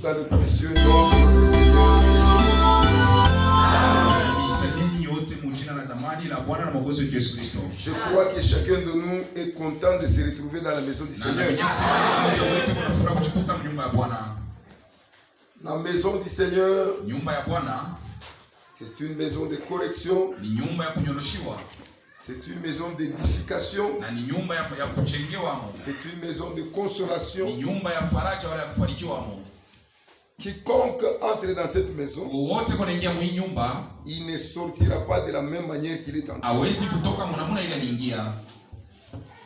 tous dans le précieux nom de notre Seigneur et Sauveur Jésus-Christ. Je crois que chacun de nous est content de se retrouver dans la maison du Seigneur. La maison du Seigneur, c'est une maison de correction. C'est une maison d'édification. C'est une maison de consolation. Quiconque entre dans cette maison, il ne sortira pas de la même manière qu'il est entré.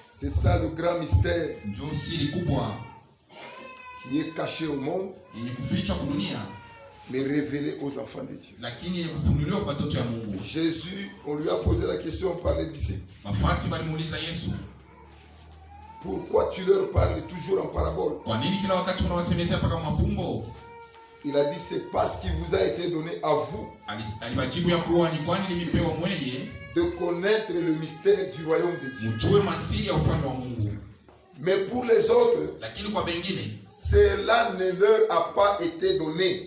C'est ça le grand mystère qui est caché au monde, mais révélé aux enfants de Dieu. Jésus, on lui a posé la question par les disciples. Pourquoi tu leur parles toujours en parabole? Il a dit, c'est parce qu'il vous a été donné à vous de connaître le mystère du royaume de Dieu. Mais pour les autres, cela ne leur a pas été donné.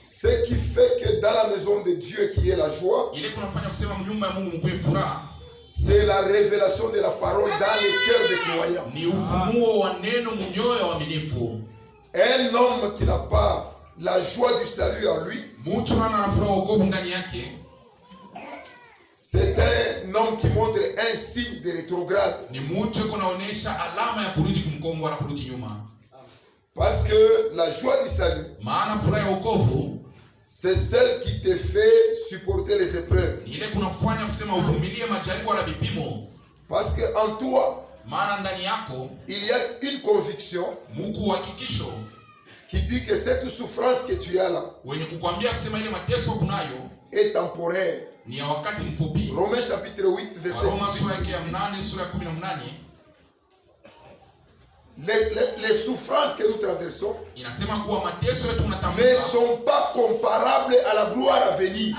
Ce qui fait que dans la maison de Dieu qui est la joie, c'est la révélation de la parole dans les cœurs des croyants. Un homme qui n'a pas la joie du salut en lui, c'est un homme qui montre un signe de rétrograde. Parce que la joie du salut, c'est celle qui te fait supporter les épreuves. Parce qu'en toi, il y a une conviction qui dit que cette souffrance que tu as là est temporaire. Romains chapitre 8 verset 18. Les souffrances que nous traversons ne sont pas comparables à la gloire à venir.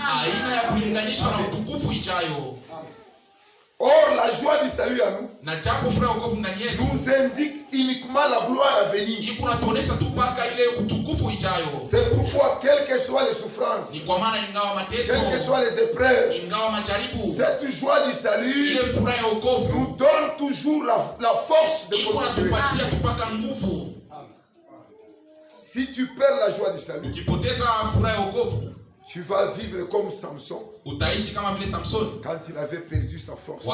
Or, la joie du salut à nous nous indique uniquement la gloire à venir. C'est pourquoi, quelles que soient les souffrances, quelles que soient les épreuves, cette joie du salut nous donne toujours la force de continuer. Si tu perds la joie du salut, tu vas vivre comme Samson quand il avait perdu sa force.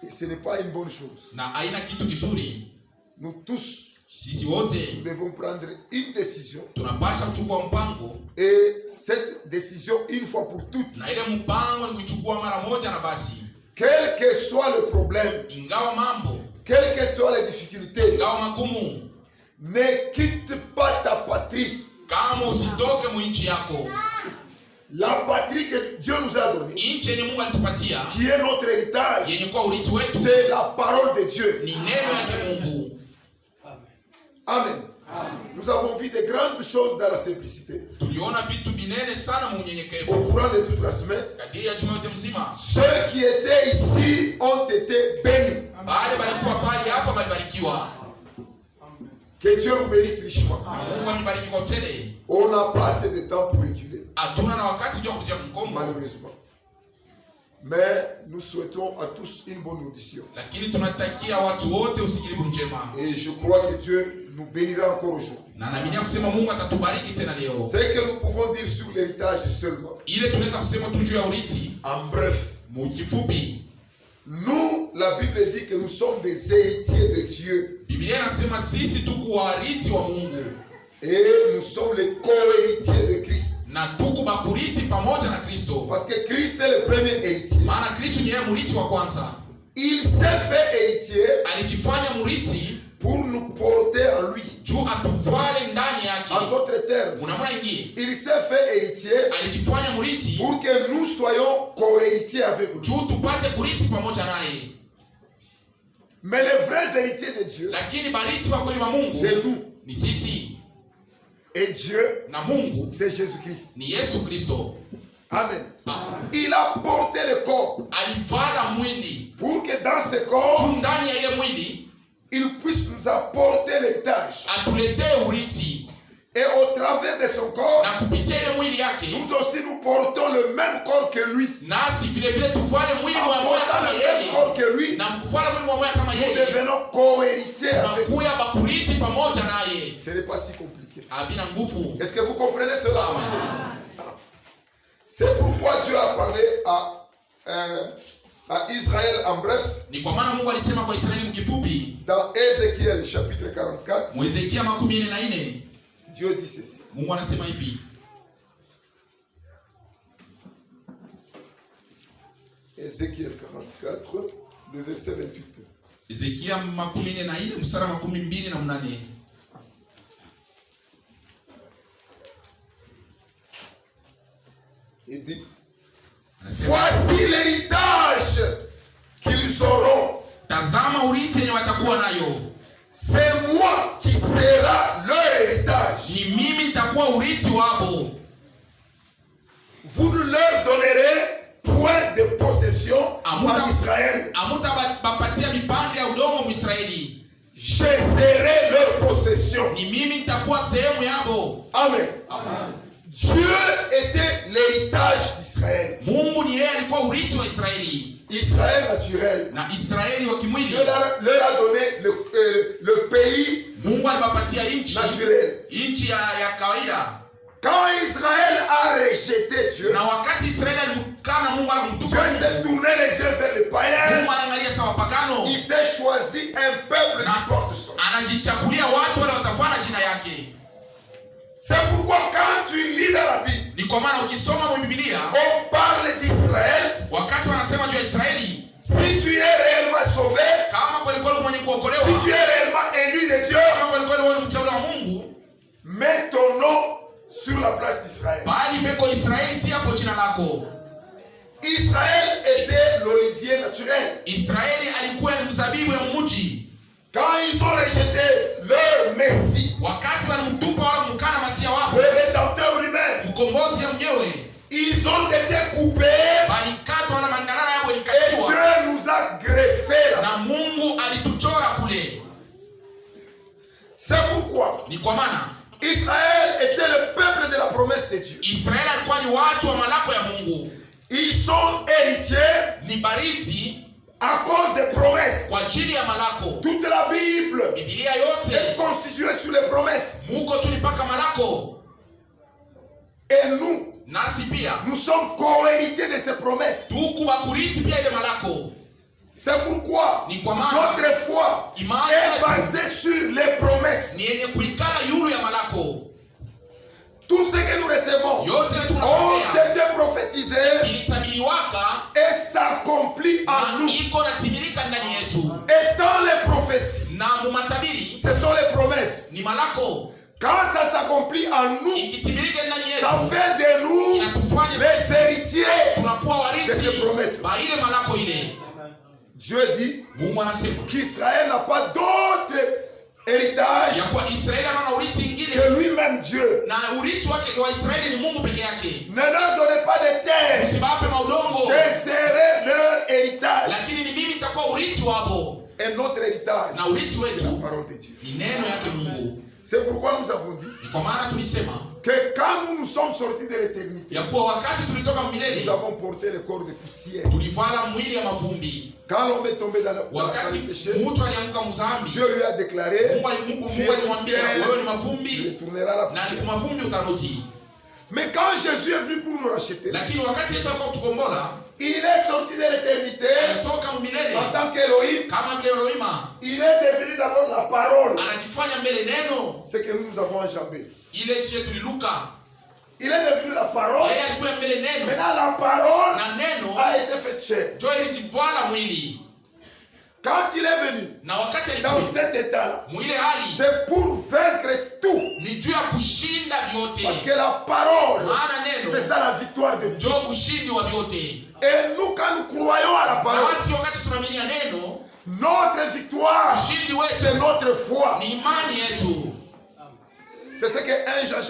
Et ce n'est pas une bonne chose. Nous tous, nous devons prendre une décision. Et cette décision, une fois pour toutes, quel que soit le problème, quelles que soient les difficultés, ne quitte pas ta patrie. La patrie que Dieu nous a donnée, qui est notre héritage, c'est la parole de Dieu. Amen. Nous avons vu de grandes choses dans la simplicité. Au courant de toute la semaine, ceux qui étaient ici ont été bénis. Que Dieu vous bénisse richement. On n'a pas assez de temps pour reculer, malheureusement. Mais nous souhaitons à tous une bonne audition. Et je crois que Dieu nous bénira encore aujourd'hui. Ce que nous pouvons dire sur l'héritage seulement, en bref, nous, la Bible dit que nous sommes des héritiers de Dieu. Et nous sommes les co-héritiers de Christ. Parce que Christ est le premier héritier. Il s'est fait héritier pour nous porter en lui. En d'autres termes, il s'est fait héritier pour que nous soyons co-héritiers avec lui. Mais les vrais héritiers de Dieu, c'est nous. Et Dieu, c'est Jésus-Christ. Amen. Il a porté le corps pour que dans ce corps, il puisse nous nous a porté l'héritage. Atuletee urithi. Et au travers de son corps, Na kupitia ile mwili yake, nous aussi nous portons le même corps que lui. Nasi vile vile tuvale mwili En wa moyo portant kama le même yeye. corps que lui, Na mkuvala mwili wa moyo kama nous yeye. devenons co-héritiers avec lui. Tunakuya bakurithi pamoja naye. Ce n'est pas si compliqué. Abina nguvu. Est-ce que vous comprenez cela? Amen. C'est pourquoi Dieu a parlé à Israël en bref. Ni kwa maana Mungu alisema kwa Israeli mkifupi. Dans Ézéchiel chapitre 44. Mwezekia 44. Dieu dit ceci. Mungu anasema hivi. Ézéchiel 44, le verset 28. Ezekia 44 mstari wa 28. Il dit, voici l'héritage qu'ils auront. Tazama urithi yenye watakuwa nayo. C'est moi qui sera leur héritage. Ni mimi nitakuwa urithi wabo. Vous ne leur donnerez point de possession en Israël. Amuta bapatia vipande ya udongo Mwisraeli. Je serai leur possession. Ni mimi nitakuwa sehemu yabo. Amen. Amen. Dieu était l'héritage d'Israël. Mungu ni yeye alikuwa urithi wa Israeli. Israël naturel. Na Israeli wa kimwili. Dieu leur a donné le pays. Mungu alibapatia nchi naturel. Nchi ya kawaida. Quand Israël a rejeté Dieu, na wakati Israeli alimkana Mungu alimtupa, Dieu s'est tourné les yeux vers les païens. Mungu anaangalia sawa pagano. Il s'est choisi un peuple qui porte son nom. Anajichagulia watu wale watafana jina yake. C'est pourquoi quand tu lis dans la Bible, ni kwa maana ukisoma mu Biblia, on parle d'Israël. Wakati wanasema juu ya Israeli, si tu es réellement sauvé, kama kwa kweli mwenye kuokolewa, si tu es réellement élu de Dieu, kama kwa kweli wewe ni mteule wa Mungu, mets ton nom sur la place d'Israël. Bali peko Israeli tia hapo jina lako. Israël était l'olivier naturel. Israeli alikuwa ni mzabibu ya mji. Quand ils ont rejeté leur Messie, wakati walimtupa wala mkana masia wao, le rédempteur lui-même, mkombozi mwenyewe, ils ont été coupés, balikatwa na mangalala yao et ilikatwa, Dieu nous a greffé là. Na Mungu alituchora kule. C'est pourquoi ni kwa maana Israël était le peuple de la promesse de Dieu. Israeli alikuwa ni watu wa malako ya Mungu. Ils sont héritiers, ni bariti à cause des promesses. Kwa ajili ya malako. Toute la Bible Biblia yote est constituée sur les promesses. Muko tulipaka malako. Et nous, nasi pia, nous sommes co-héritiers de ces promesses. Tuku bakuriti pia ile malako. C'est pourquoi ni kwa maana notre foi est basée sur les promesses. Ni yenye kuikala yulu ya malako. Tout ce que nous recevons ont été prophétisés et s'accomplit en nous. Étant les prophéties, ce sont les promesses. Quand ça s'accomplit en nous, ça fait de nous les héritiers de ces promesses. Dieu dit qu'Israël n'a pas d'autre héritage que lui-même Dieu. Ne leur donnez pas de terre. Je serai leur héritage. Et notre héritage, c'est la parole de Dieu. C'est pourquoi nous avons dit que quand nous nous sommes sortis de l'éternité, nous avons porté le corps de poussière. Quand l'homme est tombé dans le péché, Dieu lui a déclaré, tu es poussière, tu retourneras à la poussière. Mais quand Jésus est venu pour nous racheter, il est sorti de l'éternité en tant qu'Élohim. Il est devenu d'abord la parole. C'est que nous avons enjambé. Il est devenu la parole. Maintenant la parole a été faite chair. Quand il est venu dans cet état-là, c'est pour vaincre tout. Parce que la parole, c'est ça la victoire de Dieu. Et nous, quand nous croyons à la parole, notre victoire, c'est notre foi. C'est ce que 1 Jean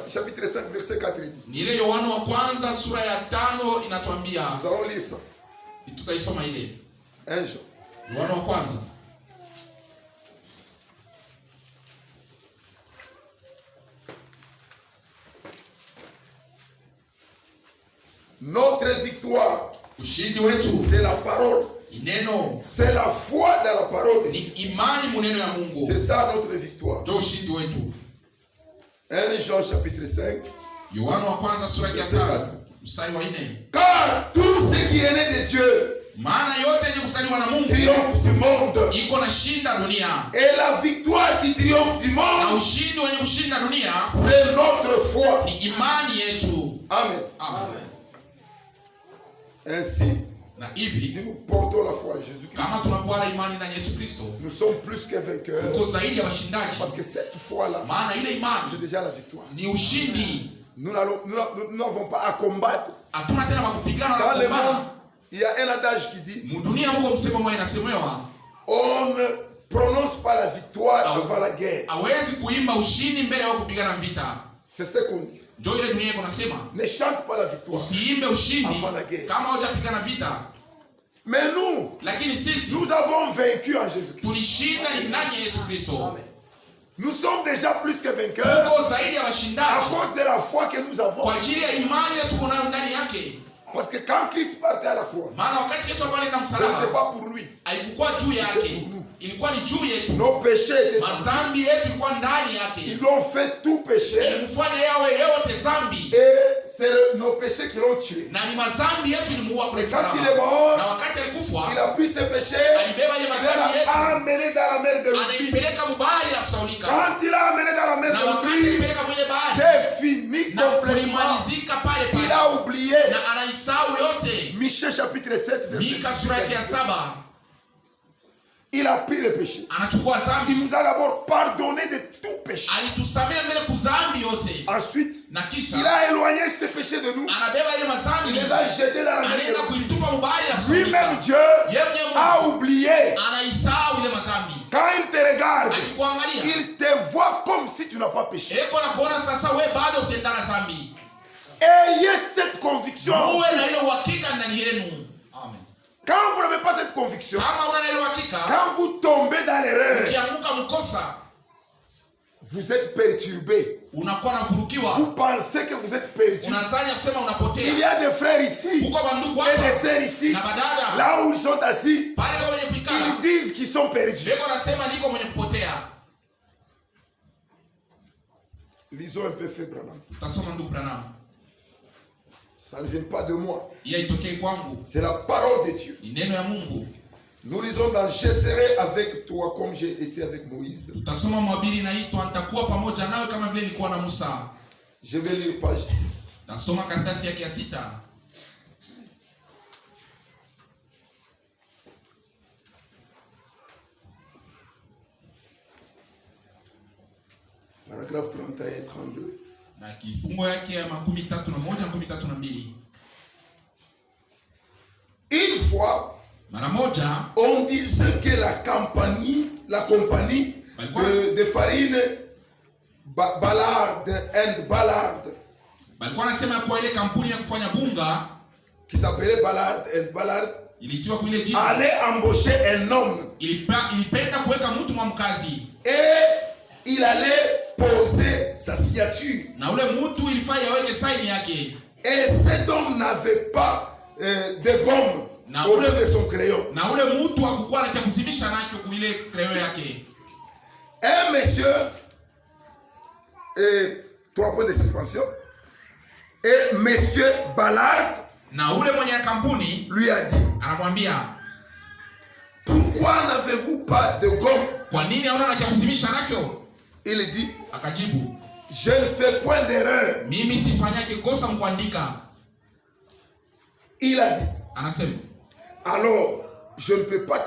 chapitre 5 verset 4 dit. Nous allons lire ça. 1 Jean Notre victoire, ushindi wetu c'est la parole. neno, C'est la foi dans la parole. ni imani muneno ya Mungu. C'est ça notre victoire. Ndio ushindi wetu. 1 Jean chapitre 5. Yohana wa kwanza sura ya 5 mstari wa 4. Car tout ce qui est né de Dieu, maana yote yenye kusaliwa na Mungu triomphe du monde. iko na shinda dunia. Et la victoire qui triomphe du Na monde, ushindi wenye kushinda dunia c'est notre foi. ni imani yetu. Amen. Amen. Ainsi, Na si hivi nous portons la foi en Jésus-Christ, kama tunavuala imani na Yesu Kristo, nous sommes plus que vainqueurs. tuko zaidi ya washindaji. Parce que cette foi-là, Maana ile c'est imani déjà la victoire. ni ushindi. Nous n'avons pas à combattre. Hatuna tena makupigana na Dans le monde, kugombana. il y a un adage qui dit, Mudunia Mungu msemo mmoja inasemewa, on ne prononce pas la victoire avant la guerre. hawezi kuimba ushindi mbele ya kupigana vita. C'est ce qu'on dit. Ndio ile dunia iko nasema, Ne chante pas la victoire usiimbe ushindi avant la guerre. kama hujapigana vita. Mais nous, Lakini sisi nous avons vaincu en Jésus-Christ. tulishinda ndani ya Yesu Kristo. Nous sommes déjà plus que vainqueurs Tuko zaidi ya à washindaji cause de la foi que nous avons. kwa ajili ya imani ile tuko nayo ndani yake. Parce que quand Christ partait à la croix, Maana wakati Yesu alipoenda ce msalaba, n'était pas pour lui. haikuwa juu yake, ilikuwa ni juu yetu. Nos péchés étaient. Mazambi yetu ilikuwa ndani yake. Ils l'ont fait tout péché. Ilimfanya yawe yote zambi. Et c'est nos péchés qui l'ont tué. Na ni mazambi yetu ilimuua kule Et quand il est msalaba. mort, Na wakati il alikufa, a pris ses péchés, alibeba ile il mazambi l'a yetu, amené dans la mer de l'oubli. anaipeleka mubahari na kusaulika. Quand il a amené dans la mer Na de wakati l'oubli, alipeleka kwenye bahari, c'est fini na complètement. kulimalizika pale Il pale. a oublié. Na anaisahau yote. Michée chapitre 7, verset Mika sura yake ya 7, il a pris le péché. anachukua Il zambi. nous a d'abord pardonné de tout péché. Alitusamea mbele kuzambi yote. Ensuite, Na kisha il a éloigné ces péchés de nous. anabeba ile Il mazambi, les a jetés dans la mer de anaenda l'oubli. kuitupa mubahari na Lui-même, kusaulika. Dieu, Yeye mwenyewe a Mungu oublié. anaisahau ile mazambi. Quand il te regarde, Akikuangalia, il te voit comme si tu n'as pas péché. eko na kuona sasa we bado utendana zambi. Ayez cette conviction. Muwe na ile uhakika ndani yenu. Amen. Quand vous n'avez pas cette conviction, Kama una na ile uhakika, quand vous tombez dans l'erreur, ukianguka mkosa, vous êtes perturbé. unakuwa nafurukiwa. Vous pensez que vous êtes perdu. Unazania kusema Il y unapotea. a des frères ici Uko banduku et des hapa sœurs ici, na badada là où ils sont assis, pale kama wenye kuikala, ils disent qu'ils sont perdus. beko nasema niko mwenye kupotea. Lisons un peu Frère Branham. Utasoma ndugu Branham. Ça ne vient pas de moi. Yeye itokee kwangu. C'est la parole de Dieu. Ni neno ya Mungu. Nous lisons dans Je serai avec toi comme j'ai été avec Moïse. Utasoma Mhubiri inaitwa nitakuwa pamoja nawe kama vile nilikuwa na Musa. Je vais lire page 6. Tasoma karatasi yake ya 6. Paragraphe 31 et 32. Na kifungo yake ya 31 na 32. Une fois, Mara moja on disait que la compagnie de farine Ballard and Ballard, balikuwa nasema kwa ile kampuni ya kufanya bunga qui s'appelait Ballard and Ballard, ilitiwa kwa ile jina, allait embaucher un homme ilipenda kuweka mtu mwa mkazi, et il allait poser sa signature. na ule mtu ilifanya aweke saini yake, Et cet homme n'avait pas de gomme au lieu de son crayon. na ule mtu hakukuwa na cha kuzimisha nacho kwa ile crayon yake. Un monsieur, et 3 points de suspension, et monsieur Ballard Na ule mwenye kampuni lui a dit, anamwambia, pourquoi n'avez-vous pas de gomme? kwa nini hauna na cha kuzimisha nacho? Il dit, Akajibu, je ne fais point d'erreur. mimi sifanyake kosa mkuandika. Il a dit, Anasema, alors je ne peux pas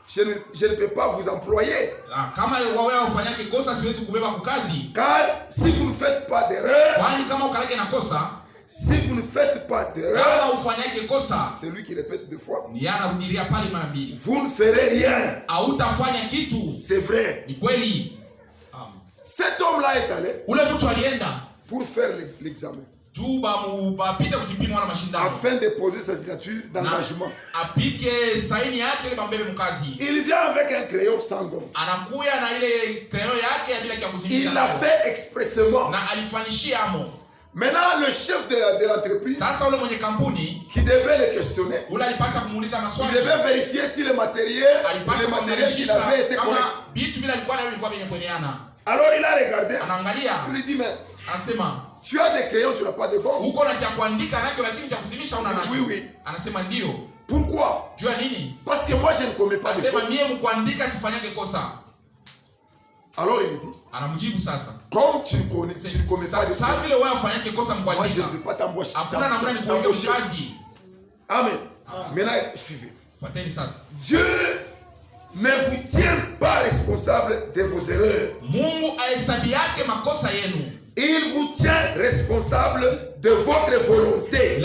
je ne peux pas vous employer. kama wewe ufanyake kosa siwezi kubeba kukazi. Car si vous ne faites pas d'erreur, Kwani kama ukaleke na kosa, si vous ne faites pas d'erreur, kama ufanyake kosa, c'est lui qui répète 2 fois, ni yana rudilia pale mara mbili, vous ne ferez rien. hautafanya kitu. C'est vrai. Ni kweli. Cet homme-là est allé Ule mtu alienda pour faire l'examen, juu bapita kujipima na mashindano, afin de poser sa signature d'engagement. apike saini yake ile bambebe mkazi. Il vient avec un crayon sans gomme. Anakuya na ile crayon yake ya bila Il kuzimisha l'a nayo, fait expressément. na alifanishia amo. Maintenant, le chef de l'entreprise qui devait le questionner, il devait vérifier si le matériel qu'il avait était correct. Alors il a regardé, il lui dit, mais tu as des crayons, tu n'as pas de gomme? Oui, oui. Pourquoi? Parce que moi je ne commets pas de faute. Alors il dit, comme tu ne commets pas de faute, moi je ne vais pas t'embaucher. Amen. Maintenant, suivez. Dieu ne vous tient pas responsable de vos erreurs. Il vous tient responsable de votre volonté,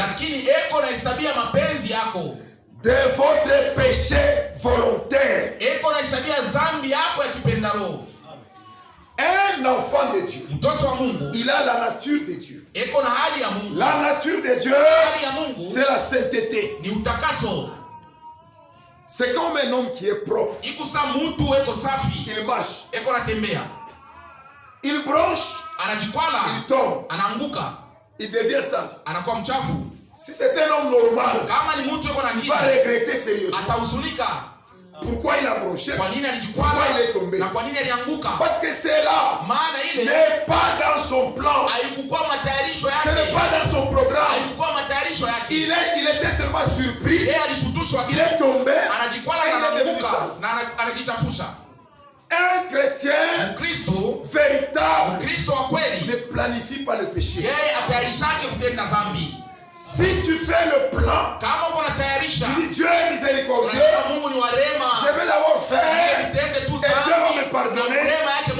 de votre péché volontaire. Un enfant de Dieu, il a la nature de Dieu. La nature de Dieu, c'est la sainteté. C'est comme un homme qui est propre. Il marche, il bronche, il tombe, il devient sale. Si c'est un homme normal, il va regretter sérieusement. Pourquoi il a bronché? Pourquoi il est tombé? Parce que c'est là n'est pas dans son plan. Ce n'est pas dans son programme. Il était seulement surpris. Il est tombé. Et il est devenu sale. Un chrétien véritable ne planifie pas le péché. Si tu fais le plan, Dieu est miséricordieux, je vais d'abord faire et Dieu va me pardonner. Tu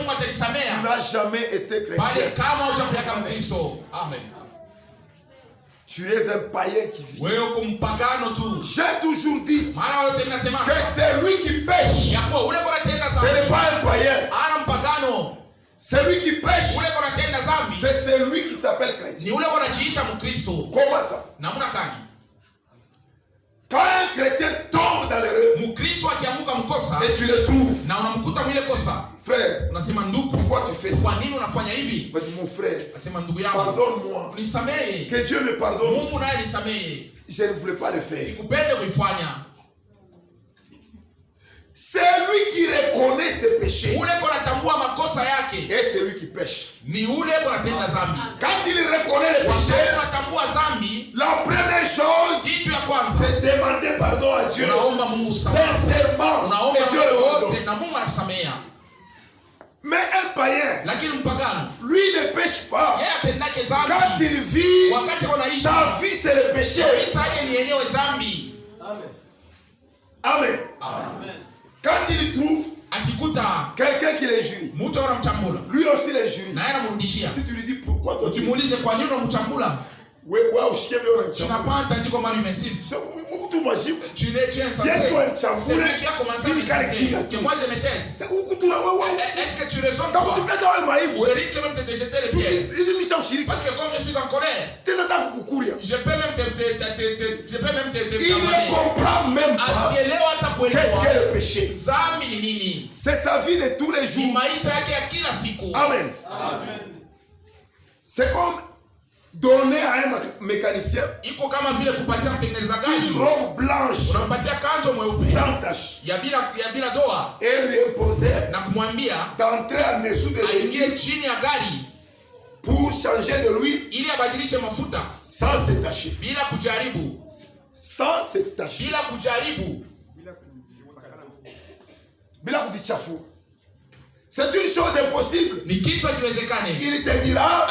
n'as jamais été chrétien. Amen. Tu es un païen qui vit. J'ai toujours dit que c'est lui qui pêche. Ce n'est pas un païen. Celui qui pêche, c'est celui qui s'appelle chrétien. Comment ça? Quand un chrétien tombe dans l'erreur et tu le trouves, frère, pourquoi tu fais ça? Mon frère, pardonne-moi. Que Dieu me pardonne. Je ne voulais pas le faire. C'est lui qui reconnaît ses péchés. Et c'est lui qui pêche. Quand il reconnaît les péchés, la première chose, c'est demander pardon à Dieu. Sincèrement. Et Dieu le pardonne. Mais un païen, lui ne pêche pas. Quand il vit, sa vie c'est le péché. Amen. Amen. Quand il trouve quelqu'un qui les jurie, lui aussi les jurie. Si tu lui dis pourquoi toi tu tu n'as pas entendu comment lui m'insulte. Tu es insensé. C'est lui qui a commencé à m'insulter. Que moi je me taise. Est-ce que tu raisonnes quoi? Je risque même de te jeter les pieds. Parce que comme je suis en colère, je peux même te il ne comprend même pas qu'est-ce qu'est le péché. C'est sa vie de tous les jours. Amen. C'est comme donner à un mécanicien une robe blanche sans tache et lui imposer d'entrer en dessous de l'huile pour changer de l'huile sans se tacher. Sans se tacher. Bila kujichafua. C'est une chose impossible. Il te dira,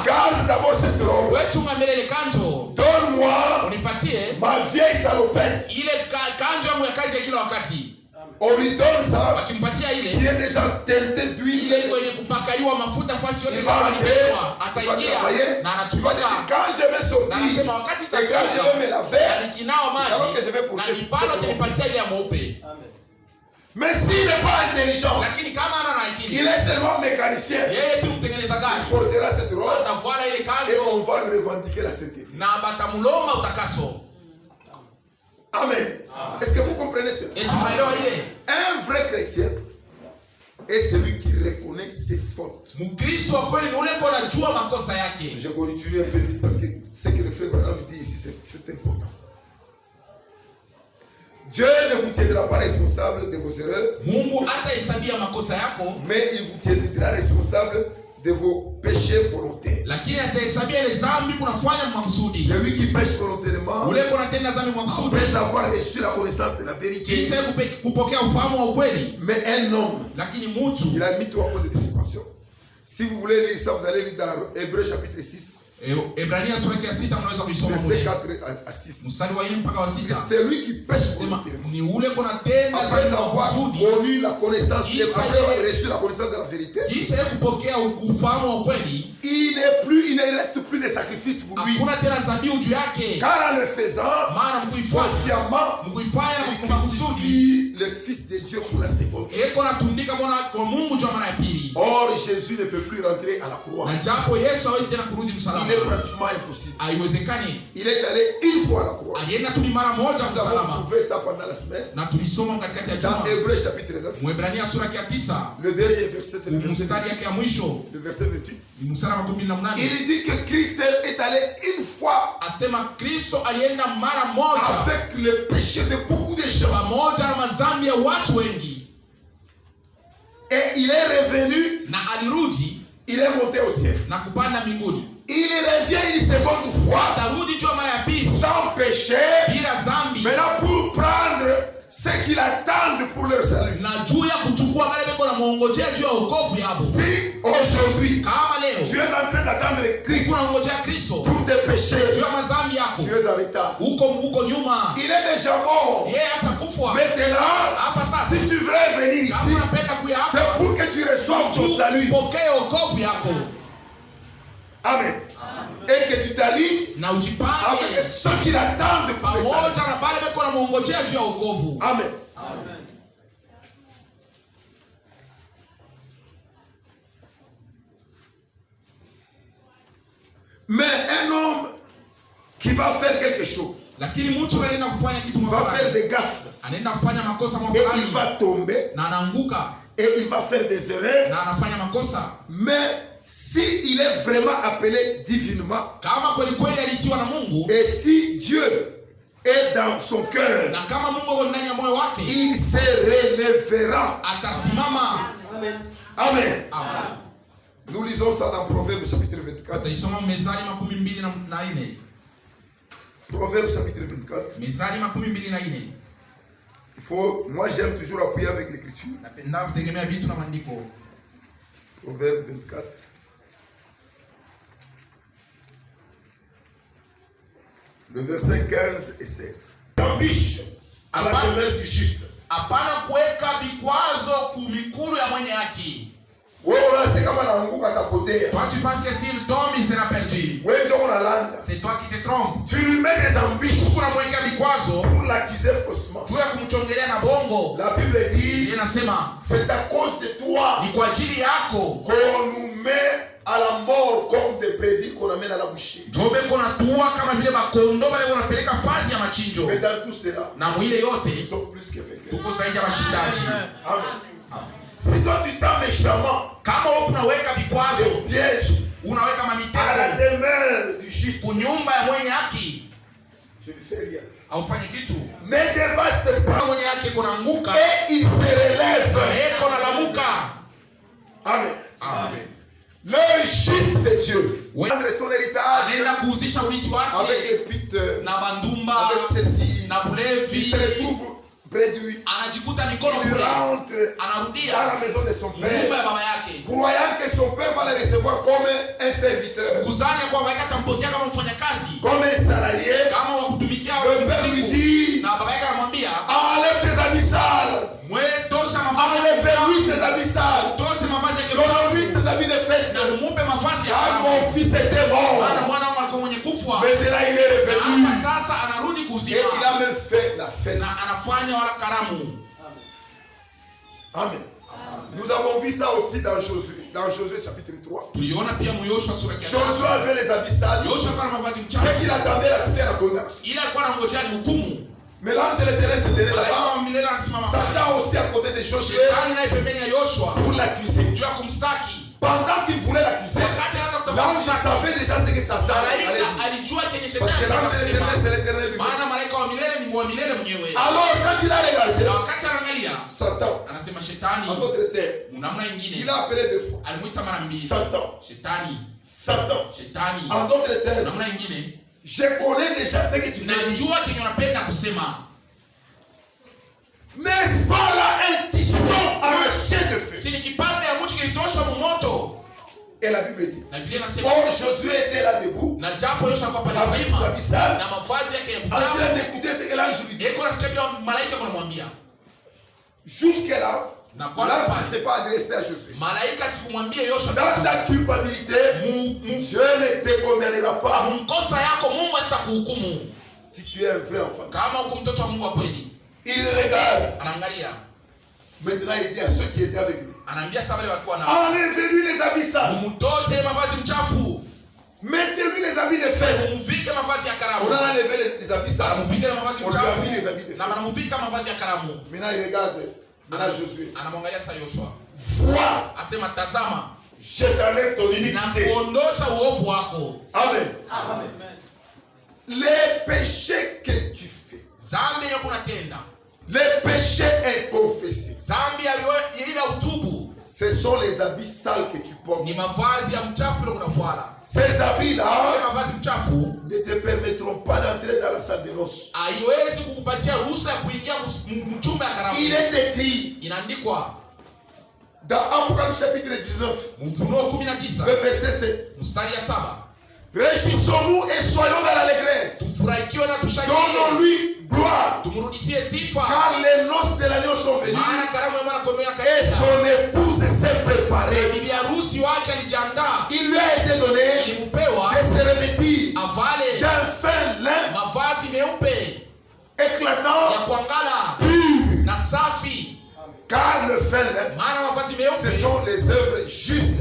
garde d'abord cette robe. Donne-moi ma vieille salopette. On lui donne ça. Il est déjà teinté d'huile. Il va entrer. Il va travailler. Il va dire quand je vais sortir et quand je vais me laver, c'est alors que je vais porter cette robe. Mais s'il n'est pas intelligent, il est seulement mécanicien, il portera cette robe et on va lui revendiquer la sainteté. Amen. Est-ce que vous comprenez cela? Un vrai chrétien est celui qui reconnaît connaît ses fautes. Mkristo wa kweli ni ule ambaye anajua makosa yake. Je continue un peu vite parce que ce que le frère Branham dit ici c'est important. Dieu ne vous tiendra pas responsable de vos erreurs. Mungu hatahesabia makosa yako, mais il vous tiendra responsable de vos péchés volontaires. Lakini atahesabia ile dhambi kunafanya makusudi. Celui qui pêche volontairement, ule kunatenda dhambi makusudi, après avoir reçu la connaissance de la vérité, kisha kupokea ufahamu wa ukweli. Mais un homme, lakini mtu, il a mis 3 points de distinction. Si vous voulez lire ça, vous allez lire dans Hébreux chapitre 6. Ebrania sura ya 6 mnaweza kusoma verset 4 à 6. Mstari wa 4 mpaka wa 6. C'est lui qui pêche volontairement. Ni ule kunatenda après avoir connu la connaissance, après avoir reçu la connaissance de la vérité, kisha kupokea ufahamu wa ukweli, il ne reste plus de sacrifice pour lui. Hakuna tena dhabihu juu yake. Car en le faisant, maana mkuifanya na makusudi le fils de Dieu pour la seconde. Eko natundika mwana kwa Mungu juu mara ya pili. Or Jésus ne peut plus rentrer à la croix. Na japo Yesu hawezi tena kurudi msalaba. Il est pratiquement impossible. Haiwezekani. Il est allé une fois à la croix. Alienda tu mara moja msalaba. Nous avons trouvé ça pendant la semaine. Na tulisoma katikati ya juma. Dans Hébreux chapitre 9. Mwebrania sura ya 9. Le dernier verset c'est le mstari yake ya mwisho. Le verset 28. Il dit que Christ est allé une fois asema Kristo alienda mara moja avec le péché de beaucoup de gens. Pamoja na madhambi ya watu wengi. Et il est revenu, na alirudi, il est monté au ciel. Na kupanda mbinguni. Il revient une seconde fois. Atarudi juu mara ya pili. Sans péché. Bila dhambi. Maintenant pour prendre ce qu'ils attendent pour leur salut. Na juu ya kuchukua wale beko na muongojea juu ya wokovu yao. Si aujourd'hui kama leo tu es en train d'attendre Christ unangojea Kristo pour tes péchés, juu ya madhambi yako, tu es en retard. Huko nyuma. Il est déjà mort. Yeye ashakufa. Maintenant, hapa sasa, si tu veux venir ici, c'est pour que tu reçoives ton salut. Pokea wokovu yako. Amen. Et que tu t'alignes na ujipange avec ceux qui l'attendent pour le salut. Pamoja na wale beko na muongojea juu ya wokovu. Amen. Amen. Mais un homme qui va faire quelque chose, lakini mtu anaenda kufanya kitu va faire des gaffes, anaenda kufanya makosa et il va tomber, na anaanguka, et il va faire des erreurs, na anafanya makosa. mais si il est vraiment appelé divinement, kama kweli kweli alitiwa na Mungu, et si Dieu est dans son cœur, na kama Mungu yuko ndani ya moyo wake, il se relèvera. Atasimama. Amen. Amen. Amen. Nous lisons ça dans Proverbes chapitre 24. Taisoma Mezali 24. Proverbes chapitre 24. Mezali 24. Il faut, moi j'aime toujours appuyer avec l'écriture. Napenda kutegemea vitu na maandiko. Proverbes 24. Le verset 15 et 16. L'ambiche à la demeure du juste. Hapana kuweka vikwazo kumikuru ya mwenye haki. Wewe unasema kama naanguka tapotea. Toi tu penses que s'il tombe il sera perdu. Wewe ndio unalanda. C'est toi qui te trompes. Tu lui mets des ambitions. Unamweka vikwazo pour l'accuser faussement. Juu ya kumchongelea na bongo. La Bible dit, inasema c'est à cause de toi. Ni kwa ajili yako qu'on nous met à la mort comme des brebis qu'on amène à la boucherie. Jobe kona tuwa kama vile makondo wale wanapeleka fazi ya machinjo. Mais dans tout cela, na mwile yote ils sont plus que vainqueurs. Tuko zaidi ya washindaji. Amen. Si toi tu t'en méchamment, kama wewe unaweka vikwazo, piège, unaweka mamitego à la demeure du juste, kunyumba ya mwenye haki, tu ne fais rien. Haufanyi kitu. Mais dévaste pas. Mwenye haki kunaanguka, et il se relève. Eko na lamuka. Amen. Amen. Le juste de Dieu. Prendre son héritage. Anaenda kuhusisha urithi wake. Avec les pites. Na bandumba. Avec ceci. Na bulevi. Il se retrouve préduit. Anajikuta mikono kule. Il rentre anarudia dans la maison de son père. Nyumba ya baba yake. Croyant que son père va le recevoir comme un serviteur. Kuzania kwa baba yake atampokea kama mfanyakazi. Comme un salarié. Kama wa kutumikia le père lui dit. Na baba yake anamwambia, enlève tes habits sales. Tosha mavazi. Enlève-lui tes habits sales. Tosha mavazi yake. Donne-lui tes habits de fête. Na mupe mavazi ya car mon fils était mort. Maana mwana wangu alikuwa mwenye kufa. Maintenant il est revenu. Hapa sasa anarudi kuzima. Et il a même fait la fête. Na anafanya wala karamu. Amen. Nous avons vu ça aussi dans Josué chapitre 3. Tuliona pia Yoshua sura ya 4. Josué avait les habits sales. Yoshua kana mavazi mchafu. Ce qu'il attendait là c'était la condamnation. Ila alikuwa anangojea ni hukumu. Mais l'ange de l'Éternel se tenait là-bas. Satan aussi à côté de Josué pour l'accuser. Pendant qu'il voulait l'accuser, l'ange savait déjà ce que Satan allait dire. Parce que l'ange de l'Éternel, c'est l'Éternel lui-même. Alors quand il a regardé, Satan, en d'autres termes, il a appelé deux fois Satan. En d'autres termes, je connais déjà ce que tu fais. N'est-ce pas là un tisson arraché de feu? Et la Bible dit, or Josué était là debout, avec ses habits sales, en train d'écouter ce que l'ange lui dit. Jusque-là, l'ange ne s'est pas adressé à Josué. Dans ta culpabilité, Dieu ne te condamnera pas. Si tu es un vrai enfant. Il regarde. Maintenant il dit à ceux qui étaient avec lui, enlevez-lui les habits sales. Mettez-lui les habits de fête. On a enlevé les habits sales. On lui a mis les habits de fête. Maintenant il regarde. Maintenant Josué. Vois. Je t'enlève ton iniquité. Amen. Les péchés que tu fais. Les péchés inconfessés. Ce sont les habits sales que tu portes. Ces habits-là ne te permettront pas d'entrer dans la salle de noces. Il est écrit dans Apocalypse chapitre 19, le verset 7. Réjouissons-nous et soyons dans l'allégresse. Donnons-lui gloire. Car les noces de l'agneau sont venues et son épouse s'est préparée. Il lui a été donné de se revêtir d'un fin lin éclatant, pur. Car le fin lin, ce sont les œuvres justes.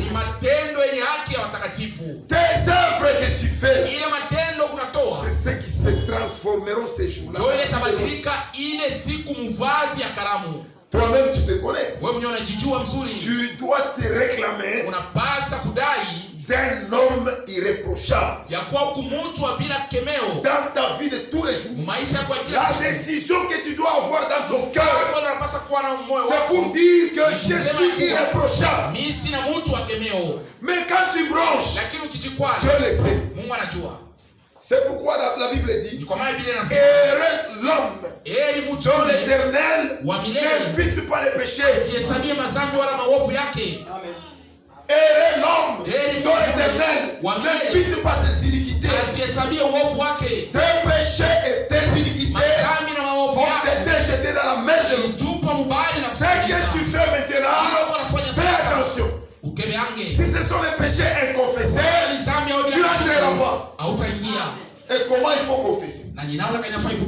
Tes œuvres que tu fais, c'est ceux qui se transformeront ces jours-là. Toi-même tu te connais. Tu dois te réclamer d'un homme irréprochable. Dans ta vie de tous les jours, la décision que tu dois avoir dans ton cœur, c'est pour dire que je suis irréprochable. Mais quand tu branches, Dieu le sait. C'est pourquoi la Bible dit, heureux l'homme dont l'Éternel n'impute pas les péchés. Heureux l'homme dont l'Éternel n'impute pas ses iniquités. Tes péchés et tes iniquités vont être jetés dans la mer de l'eau. Ce que tu fais maintenant, fais attention. Si ce sont les péchés inconfessés, tu n'entreras pas. Et comment il faut confesser?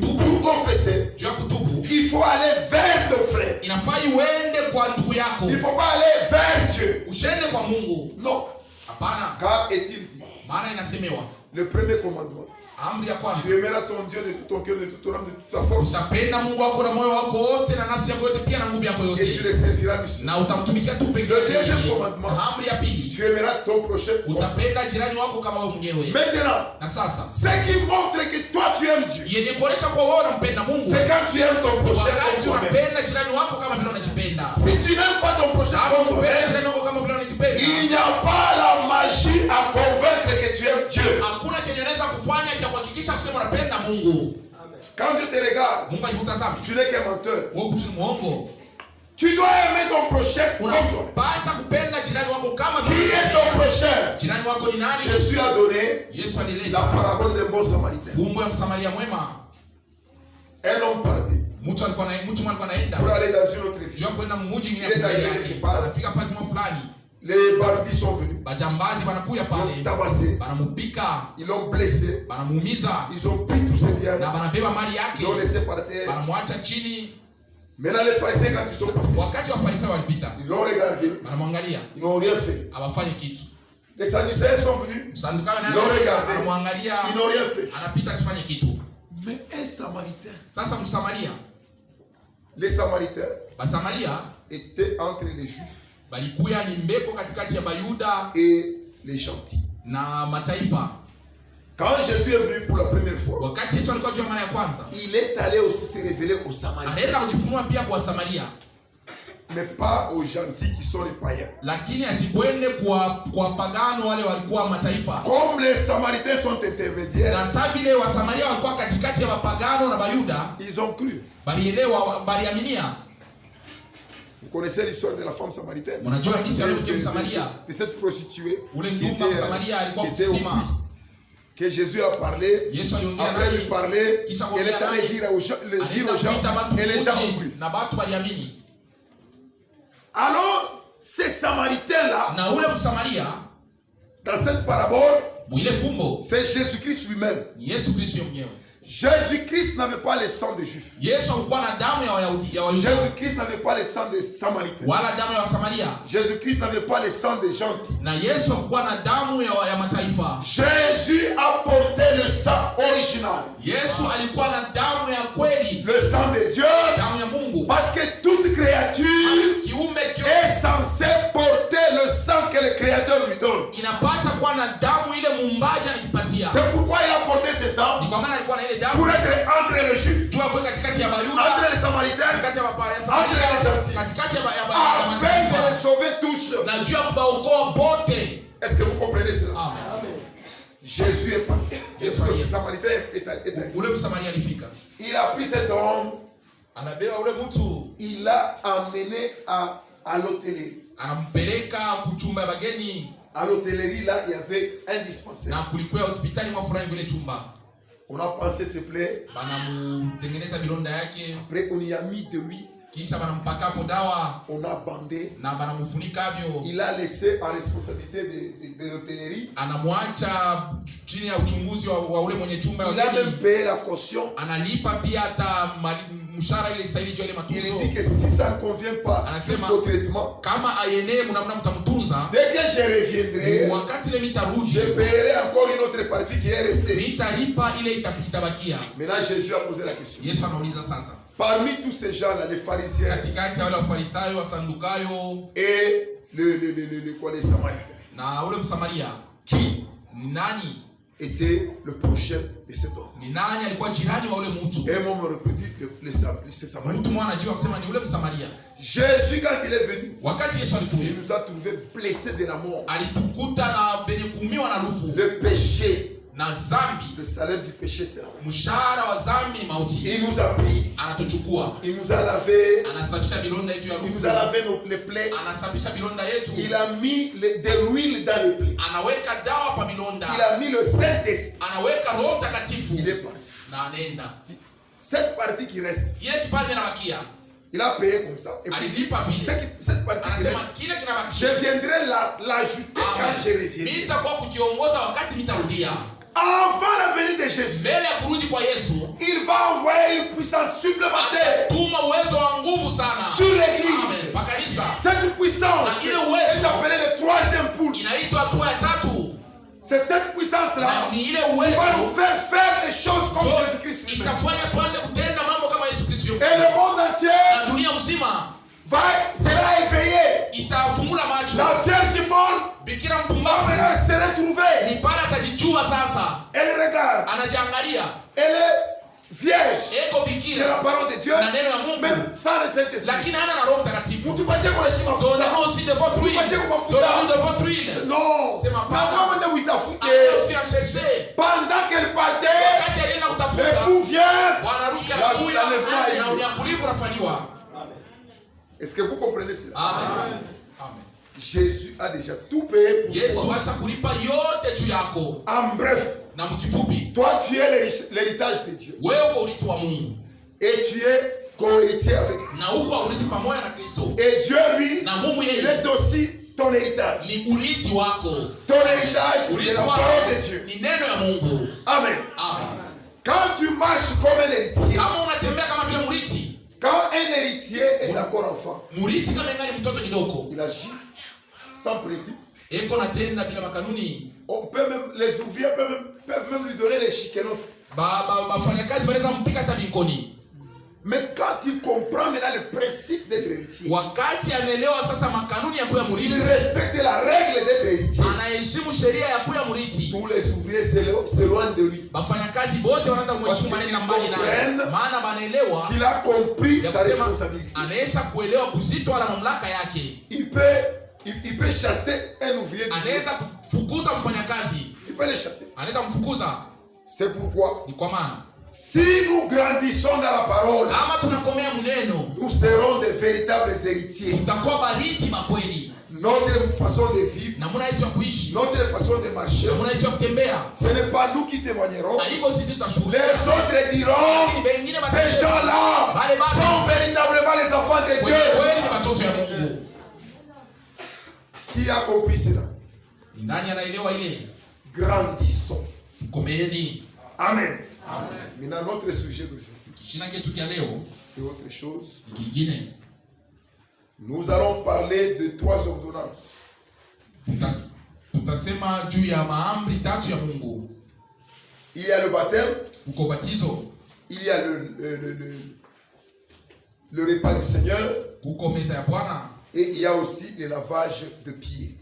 Pour confesser, il faut aller vers ton frère. Il ne faut pas aller vers Dieu. Non. Car est-il dit, le premier commandement, tu aimeras ton Dieu de tout ton cœur, de toute ton âme, de toute ta force. Et tu le serviras du Seigneur. Le deuxième commandement, tu aimeras ton prochain. Maintenant, ce qui montre que toi tu aimes Dieu, c'est quand tu aimes ton prochain comme toi-même. Si tu n'aimes pas ton prochain comme toi-même, il n'y a pas la magie à convaincre que tu aimes Dieu. Quand je te regarde, tu n'es qu'un menteur. Tu dois aimer ton prochain comme toi. Qui est ton prochain? Jésus a donné la parabole d'un bon samaritain. Un homme partait pour aller dans une autre ville. Il est arrivé quelque part. Les bandits sont venus. Ils l'ont tabassé. Ils l'ont blessé. Ils ont pris tous ses biens. Ils l'ont laissé par terre. Maintenant les pharisiens, quand ils sont passés, ils l'ont regardé. Ils n'ont rien fait. Les sadducéens sont venus. Ils l'ont regardé. Ils n'ont rien fait. Mais un Samaritain. Sasa Msamaria. Les Samaritains Basamaria étaient entre les Juifs balikuya ni mbeko katikati ya Bayuda et les gentils. na mataifa. Quand Jésus est venu pour la première fois, Wakati Yesu alikuwa mara ya kwanza, il est allé aussi se révéler aux Samaritains. Anaenda kujifunua pia kwa Samaria. Mais pas aux gentils qui sont les païens. Lakini asikwende kwa pagano wale walikuwa mataifa. Comme les Samaritains sont intermédiaires, Na sababu ile wa Samaria walikuwa katikati ya mapagano na Bayuda, ils ont cru. balielewa, baliaminia. Vous connaissez l'histoire de la femme samaritaine? Mnajua jinsi alivyokuwa Samaria. De cette prostituée Ule ndumba Samaria alikuwa kusema. Que Jésus a parlé. Après lui parler, elle est allée dire aux gens, et les gens ont cru. Na watu waliamini. Alors, ces Samaritains-là, na ule Msamaria, dans cette parabole, c'est Jésus-Christ lui-même. Jésus-Christ n'avait pas le sang des Juifs. Jésus-Christ n'avait pas le sang des Samaritains. Jésus-Christ n'avait pas le sang des gentils. Jésus a porté le sang original. Le sang de Dieu. Parce que toute créature est censée porter le sang que le Créateur lui donne. C'est pourquoi il a porté ce sang. Pour être entre les Juifs, entre les Samaritains, entre les gentils, afin de les sauver tous. Est-ce que vous comprenez cela? Amen. Jésus est parti. Est-ce que ce Samaritain est allé? Il a pris cet homme. Il l'a amené à l'hôtellerie. À l'hôtellerie, là, il y avait un dispensaire. On a pensé se plaît. Après, on y a mis de lui. On a bandé. Il a laissé en responsabilité de l'hôtellerie. Il a même payé la caution. Il dit que si ça ne convient pas jusqu'au traitement, dès que je reviendrai, je paierai encore une autre partie qui est restée. Maintenant Jésus a posé la question. Parmi tous ces gens-là, les pharisiens et les Samaritains, qui était le prochain de cet homme? Et un homme répondit, c'est Samaritain. Jésus, quand il est venu, il nous a trouvés blessés de la mort. Le péché, le salaire du péché, c'est la mort. Il nous a pris, il nous a lavé, il nous a lavé les plaies, il a mis de l'huile dans les plaies, il a mis le Saint-Esprit, il est parti. Cette partie qui reste, il a payé comme ça. Et puis, cette partie qui reste, je viendrai l'ajouter quand je reviendrai. Avant la venue de Jésus, il va envoyer une puissance supplémentaire sur l'église. Cette puissance est appelée le troisième poule. C'est cette puissance-là qui va nous faire des choses comme Jésus-Christ lui-même. Et le monde entier sera éveillé. La Vierge folle va venir se retrouver. Elle regarde. Elle est vierge de la parole de Dieu, même sans le Saint-Esprit. Non. Pendant qu'elle partait, l'époux vient. Est-ce que vous comprenez cela? Amen. Jésus a déjà tout payé pour toi. En bref, toi tu es l'héritage de Dieu. Et tu es co-héritier avec Christ. Et Dieu, lui, il est aussi ton héritage. Ton héritage, c'est la parole de Dieu. Amen. Quand tu marches comme un héritier, quand un héritier est encore enfant, il agit sans principe. On peut même, les ouvriers peuvent même lui donner les chiquenottes. bafanyakazi wanaweza mpika hata mikoni. Mais quand il comprend maintenant le principe d'être héritier, wakati anaelewa sasa makanuni ya kuya murithi, il respecte la règle d'être héritier, anaheshimu sheria ya kuya murithi, tous les ouvriers s'éloignent de lui. Bafanyakazi bote wanaanza kumheshimu maneno mbali naye, maana wanaelewa qu'il a compris sa responsabilité. Anaisha kuelewa kuzito wala mamlaka yake. Il peut chasser un ouvrier. Anaweza kufukuza mfanyakazi. Il peut le chasser. Anaweza mfukuza. C'est pourquoi, ni kwa maana, si nous grandissons dans la parole, kama tunakomea muneno, nous serons de véritables héritiers. Tutakuwa barithi makweli. Notre façon de vivre, namuna yetu ya kuishi, notre façon de marcher, namuna yetu ya kutembea, ce n'est pas nous qui témoignerons. Les autres diront, ces gens-là sont véritablement les enfants de Dieu. Qui a compris cela? Grandissons. Amen. Maintenant, notre sujet d'aujourd'hui, c'est autre chose. Nous allons parler de 3 ordonnances. Il y a le baptême, il y a le repas du Seigneur, et il y a aussi le lavage de pieds.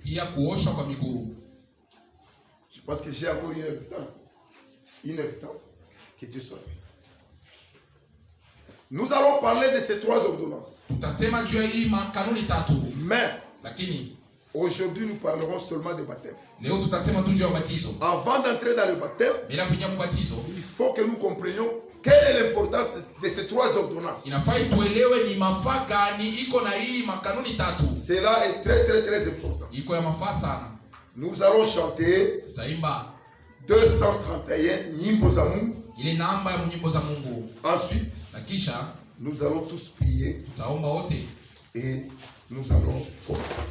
Je pense que j'ai encore 1 heure de temps. 1 heure de temps. Que Dieu soit béni. Nous allons parler de ces 3 ordonnances. Mais aujourd'hui, nous parlerons seulement de baptême. Avant d'entrer dans le baptême, il faut que nous comprenions quelle est l'importance de ces 3 ordonnances. Cela est très très très important. Nous allons chanter 231 nyimbo za Mungu. Ensuite, nous allons tous prier et nous allons commencer.